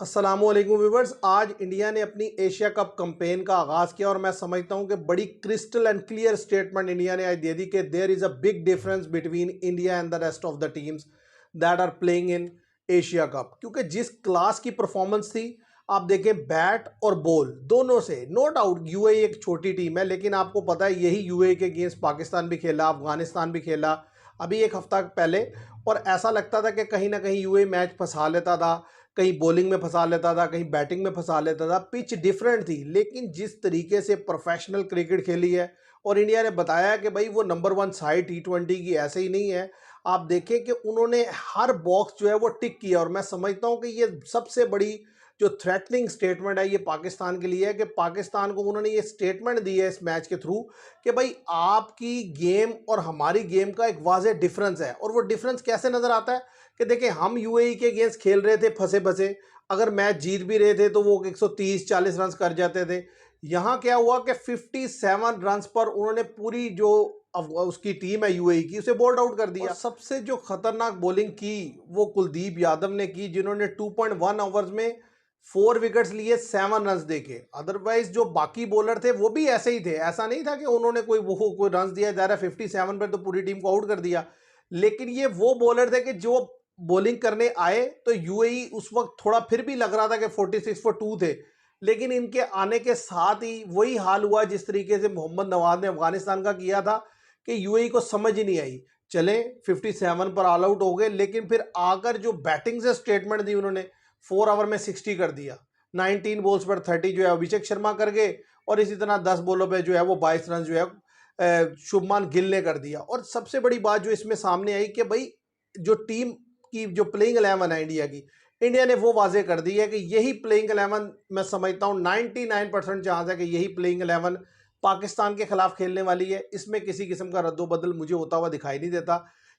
अस्सलामुअलैकुम व्यूवर्स। आज इंडिया ने अपनी एशिया कप कैंपेन का आगाज़ किया और मैं समझता हूं कि बड़ी crystal and clear statement India ने आज दे दी कि there is a big difference between India and the rest of the teams that are playing in Asia Cup. क्योंकि जिस क्लास की परफॉर्मेंस थी, आप देखें बैट और बॉल दोनों से, नो डाउट यूएई एक छोटी टीम है, लेकिन आपको पता है यही यूएई के अगेंस्ट पाकिस्तान भी खेला, अफगानिस्तान भी खेला अभी एक हफ्ता पहले। और ऐसा लगता था कि कहीं ना कहीं यूएई मैच फंसा लेता था, कहीं बॉलिंग में फंसा लेता था, कहीं बैटिंग में फंसा लेता था। पिच डिफरेंट थी, लेकिन जिस तरीके से प्रोफेशनल क्रिकेट खेली है और इंडिया ने बताया कि भाई वो नंबर वन साइड T20 की ऐसे ही नहीं है। आप देखें कि उन्होंने हर बॉक्स जो है वो टिक किया और मैं समझता हूं कि ये सबसे बड़ी जो थ्रेटनिंग स्टेटमेंट है ये पाकिस्तान के लिए है कि पाकिस्तान को उन्होंने ये स्टेटमेंट दी है इस मैच के थ्रू कि भाई आपकी गेम और हमारी गेम का एक वाज़ेह डिफरेंस है। और वो डिफरेंस कैसे नज़र आता है कि देखिए, हम यूएई के अगेंस्ट खेल रहे थे फंसे फंसे, अगर मैच जीत भी रहे थे तो वो 130-40 रन कर जाते थे। यहाँ क्या हुआ कि 57 रन पर उन्होंने पूरी जो उसकी टीम है यूएई की उसे बोल्ड आउट कर दिया। और सबसे जो खतरनाक बॉलिंग की वो कुलदीप यादव ने की, जिन्होंने 2.1 ओवर्स में 4 विकेट्स लिए 7 रन देके। अदरवाइज जो बाकी बॉलर थे वो भी ऐसे ही थे, ऐसा नहीं था कि उन्होंने कोई रन दिया जा रहा है 57 पर तो पूरी टीम को आउट कर दिया। लेकिन ये वो बॉलर थे कि जो बॉलिंग करने आए तो यूएई उस वक्त थोड़ा फिर भी लग रहा था कि 46 फॉर 2 थे, लेकिन इनके आने के साथ ही वही हाल हुआ जिस तरीके से मोहम्मद नवाज ने अफगानिस्तान का किया था कि यूएई को समझ ही नहीं आई। चले 57 पर ऑल आउट हो गए, लेकिन फिर आकर जो बैटिंग से स्टेटमेंट दी उन्होंने, 4 ओवर में 60 कर दिया, 19 बॉल्स पर 30 जो है अभिषेक शर्मा कर गए और इसी तरह 10 बॉलों पे जो है वो 22 रन जो है शुभमान गिल ने कर दिया। और सबसे बड़ी बात जो इसमें सामने आई कि भाई जो टीम की जो प्लेइंग 11 है इंडिया की, इंडिया ने वो वाजे कर दी है कि यही प्लेइंग 11, मैं समझता हूँ 99% चांस है कि यही प्लेइंग 11 पाकिस्तान के खिलाफ खेलने वाली है। इसमें किसी किस्म का रद्दोबदल मुझे होता हुआ दिखाई नहीं देता,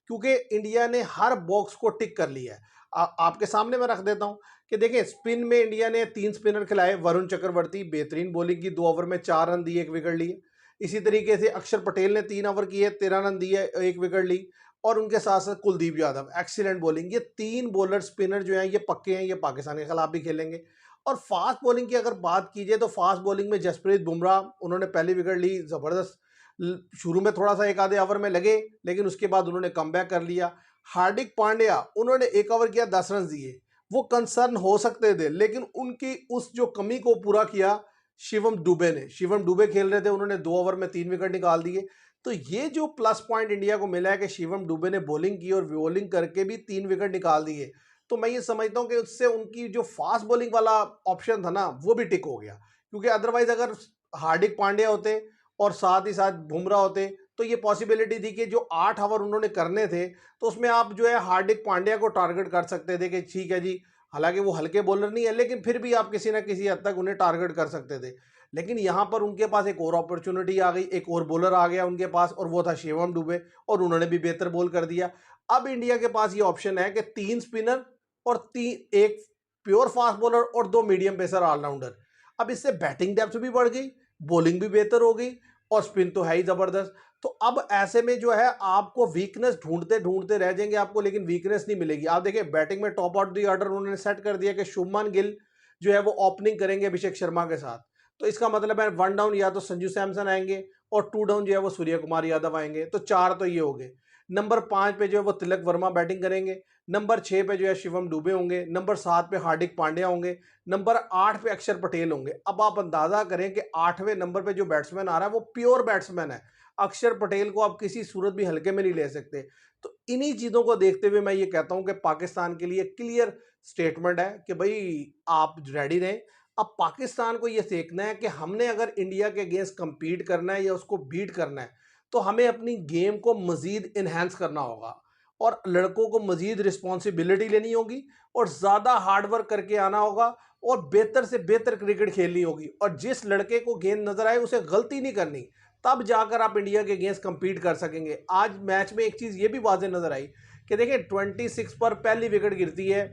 क्योंकि इंडिया ने हर बॉक्स को टिक कर लिया है। आपके सामने मैं रख देता हूं कि देखें, स्पिन में इंडिया ने 3 स्पिनर खिलाए। वरुण चक्रवर्ती बेहतरीन बॉलिंग की, 2 ओवर में 4 रन दिए, 1 विकेट लिए। इसी तरीके से अक्षर पटेल ने 3 ओवर किए, 13 रन दिए, 1 विकेट ली। और उनके साथ साथ कुलदीप यादव एक्सीलेंट बॉलिंग। ये 3 बॉलर स्पिनर जो हैं ये पक्के हैं, ये पाकिस्तान के खिलाफ भी खेलेंगे। और फास्ट बॉलिंग की अगर बात कीजिए तो फास्ट बॉलिंग में जसप्रीत बुमराह, उन्होंने पहली विकेट ली, जबरदस्त। शुरू में थोड़ा सा एक आधे ओवर में लगे, लेकिन उसके बाद उन्होंने कमबैक कर लिया। हार्दिक पांड्या, उन्होंने 1 ओवर किया, 10 रन दिए। वो कंसर्न हो सकते थे, लेकिन उनकी उस जो कमी को पूरा किया शिवम दुबे ने। शिवम दुबे खेल रहे थे, उन्होंने 2 ओवर में 3 विकेट निकाल दिए। तो ये जो प्लस पॉइंट इंडिया को मिला है कि शिवम दुबे ने बॉलिंग की और बॉलिंग करके भी 3 विकेट निकाल दिए, तो मैं ये समझता हूं कि उससे उनकी जो फास्ट बॉलिंग वाला ऑप्शन था ना वो भी टिक हो गया। क्योंकि अदरवाइज अगर हार्दिक पांड्या होते और साथ ही साथ बुमराह होते तो ये पॉसिबिलिटी थी कि जो 8 ओवर उन्होंने करने थे तो उसमें आप जो है हार्दिक पांड्या को टारगेट कर सकते थे कि ठीक है जी, हालांकि वो हल्के बॉलर नहीं है, लेकिन फिर भी आप किसी ना किसी हद तक उन्हें टारगेट कर सकते थे। लेकिन यहां पर उनके पास एक और अपॉर्चुनिटी आ गई, एक और बॉलर आ गया उनके पास, और वो था शिवम दुबे, और उन्होंने भी बेहतर बॉल कर दिया। अब इंडिया के पास ये ऑप्शन है कि 3 स्पिनर और एक प्योर फास्ट बॉलर और 2 मीडियम पेसर ऑलराउंडर। अब इससे बैटिंग डेप्थ भी बढ़ गई, बॉलिंग भी बेहतर हो गई, और स्पिन तो है ही जबरदस्त। तो अब ऐसे में जो है आपको वीकनेस ढूंढते ढूंढते रह जाएंगे आपको, लेकिन वीकनेस नहीं मिलेगी। आप देखिए, बैटिंग में टॉप आउट द ऑर्डर उन्होंने सेट कर दिया कि शुभमान गिल जो है वो ओपनिंग करेंगे अभिषेक शर्मा के साथ। तो इसका मतलब है 1 डाउन या तो संजू सैमसन आएंगे और 2 डाउन जो है वो सूर्य कुमार यादव आएंगे। तो 4 तो ये हो गए। नंबर 5 पे जो है वो तिलक वर्मा बैटिंग करेंगे। नंबर 6 पे जो है शिवम दुबे होंगे। नंबर 7 पे हार्दिक पांड्या होंगे। नंबर 8 पे अक्षर पटेल होंगे। अब आप अंदाजा करें कि 8वें नंबर पे जो बैट्समैन आ रहा है वो प्योर बैट्समैन है। अक्षर पटेल को आप किसी सूरत भी हल्के में नहीं ले सकते। तो इन्हीं चीजों को देखते हुए मैं ये कहता हूं कि पाकिस्तान के लिए क्लियर स्टेटमेंट है कि भाई आप रेडी रहें। अब पाकिस्तान को यह देखना है कि हमने अगर इंडिया के अगेंस्ट कंपीट करना है या उसको बीट करना है तो हमें अपनी गेम को मजीद इन्हेंस करना होगा, और लड़कों को मजीद रिस्पॉन्सिबिलिटी लेनी होगी, और ज़्यादा हार्डवर्क करके आना होगा, और बेहतर से बेहतर क्रिकेट खेलनी होगी। और जिस लड़के को गेंद नजर आए उसे गलती नहीं करनी, तब जाकर आप इंडिया के अगेंस्ट कंपीट कर सकेंगे। आज मैच में एक चीज़ ये भी वाज़ेह नजर आई कि देखिए 26 पर पहली विकेट गिरती है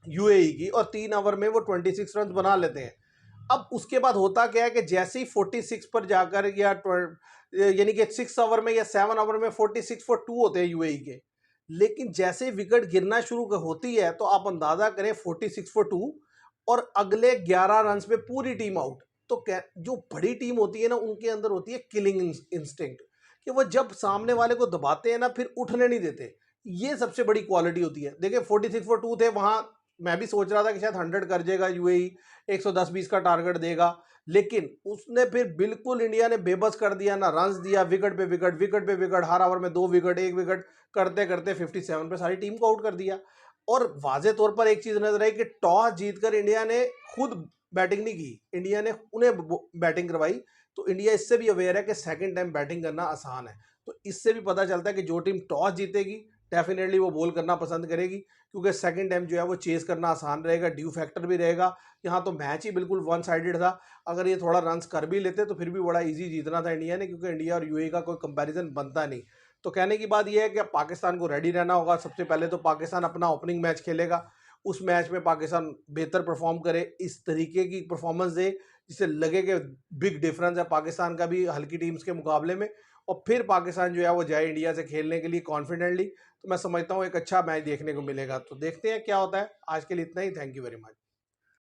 यूएई की, और 3 ओवर में वो 26 रन बना लेते हैं। अब उसके बाद होता क्या है कि जैसे ही 46 पर जाकर या यानी कि 6 ओवर में या 7 ओवर में 46 फॉर 2 होते हैं यूएई के, लेकिन जैसे विकेट गिरना शुरू होती है तो आप अंदाजा करें 46 फॉर 2 और अगले 11 रन पे पूरी टीम आउट। तो जो बड़ी टीम होती है ना, उनके अंदर होती है किलिंग इंस्टिंक्ट, कि वो जब सामने वाले को दबाते हैं ना, फिर उठने नहीं देते। ये सबसे बड़ी क्वालिटी होती है। देखिए 46 फॉर 2 थे वहां, मैं भी सोच रहा था कि शायद 100 कर जाएगा यूएई, 110-20 का टारगेट देगा, लेकिन उसने फिर बिल्कुल इंडिया ने बेबस कर दिया ना, रन्स दिया, विकेट पे विकेट, विकेट पे विकेट, हर ओवर में 2 विकेट, 1 विकेट करते करते 57 पे सारी टीम को आउट कर दिया। और वाजे तौर पर एक चीज नजर आई कि टॉस जीतकर इंडिया ने खुद बैटिंग नहीं की, इंडिया ने उन्हें बैटिंग करवाई। तो इंडिया इससे भी अवेयर है कि सेकंड टाइम बैटिंग करना आसान है। तो इससे भी पता चलता है कि जो टीम टॉस जीतेगी डेफिनेटली वो बॉल करना पसंद करेगी, क्योंकि सेकंड टाइम जो है वो चेस करना आसान रहेगा, ड्यू फैक्टर भी रहेगा। यहाँ तो मैच ही बिल्कुल वन साइडेड था। अगर ये थोड़ा रन्स कर भी लेते तो फिर भी बड़ा इजी जीतना था इंडिया ने, क्योंकि इंडिया और यूएई का कोई कंपैरिजन बनता नहीं। तो कहने की बात यह है कि पाकिस्तान को रेडी रहना होगा। सबसे पहले तो पाकिस्तान अपना ओपनिंग मैच खेलेगा, उस मैच में पाकिस्तान बेहतर परफॉर्म करे, इस तरीके की परफॉर्मेंस दे जिससे लगे कि बिग डिफरेंस है पाकिस्तान का भी हल्की टीम्स के मुकाबले में, और फिर पाकिस्तान जो है वो जाए इंडिया से खेलने के लिए कॉन्फिडेंटली। तो मैं समझता हूँ एक अच्छा मैच देखने को मिलेगा। तो देखते हैं क्या होता है। आज के लिए इतना ही। Thank you very much.